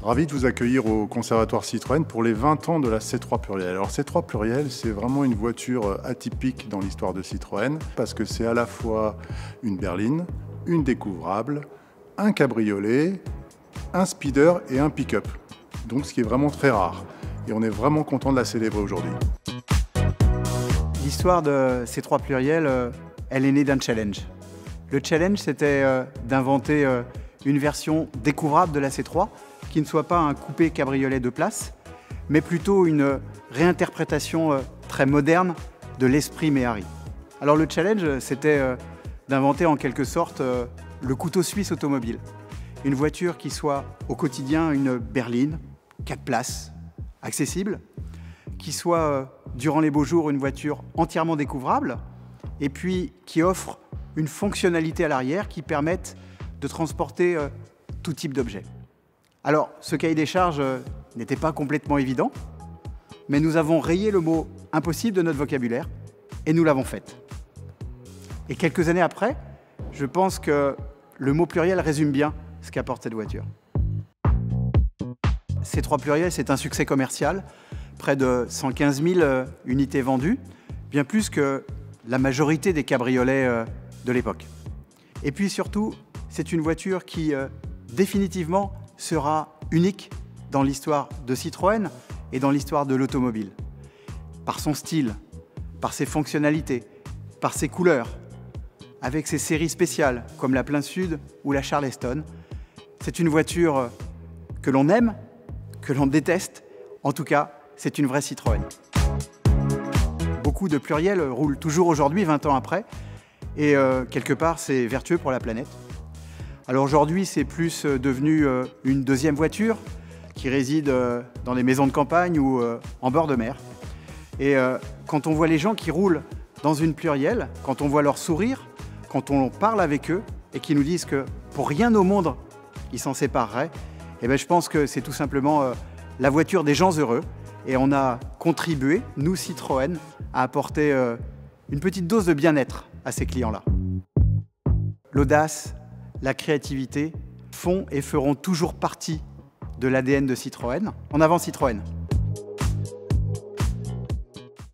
Ravi de vous accueillir au Conservatoire Citroën pour les 20 ans de la C3 Pluriel. Alors C3 Pluriel, c'est vraiment une voiture atypique dans l'histoire de Citroën parce que c'est à la fois une berline, une découvrable, un cabriolet, un speeder et un pick-up. Donc ce qui est vraiment très rare. Et on est vraiment content de la célébrer aujourd'hui. L'histoire de C3 Pluriel, elle est née d'un challenge. Le challenge, c'était d'inventer une version découvrable de la C3 qui ne soit pas un coupé cabriolet de place, mais plutôt une réinterprétation très moderne de l'esprit Méhari. Alors le challenge, c'était d'inventer en quelque sorte le couteau suisse automobile. Une voiture qui soit au quotidien une berline, 4 places, accessible, qui soit durant les beaux jours une voiture entièrement découvrable, et puis qui offre une fonctionnalité à l'arrière qui permette de transporter tout type d'objet. Alors, ce cahier des charges n'était pas complètement évident, mais nous avons rayé le mot impossible de notre vocabulaire et nous l'avons fait. Et quelques années après, je pense que le mot pluriel résume bien ce qu'apporte cette voiture. C3 Pluriel, c'est un succès commercial, près de 115 000 unités vendues, bien plus que la majorité des cabriolets de l'époque. Et puis surtout, c'est une voiture qui définitivement sera unique dans l'histoire de Citroën et dans l'histoire de l'automobile. Par son style, par ses fonctionnalités, par ses couleurs, avec ses séries spéciales comme la Plein Sud ou la Charleston. C'est une voiture que l'on aime, que l'on déteste. En tout cas, c'est une vraie Citroën. Beaucoup de pluriels roulent toujours aujourd'hui, 20 ans après, et quelque part, c'est vertueux pour la planète. Alors aujourd'hui, c'est plus devenu une deuxième voiture qui réside dans les maisons de campagne ou en bord de mer. Et quand on voit les gens qui roulent dans une pluriel, quand on voit leur sourire, quand on parle avec eux et qu'ils nous disent que pour rien au monde, ils s'en sépareraient, eh bien, je pense que c'est tout simplement la voiture des gens heureux. Et on a contribué, nous Citroën, à apporter une petite dose de bien-être à ces clients-là. L'audace, la créativité font et feront toujours partie de l'ADN de Citroën. En avant Citroën!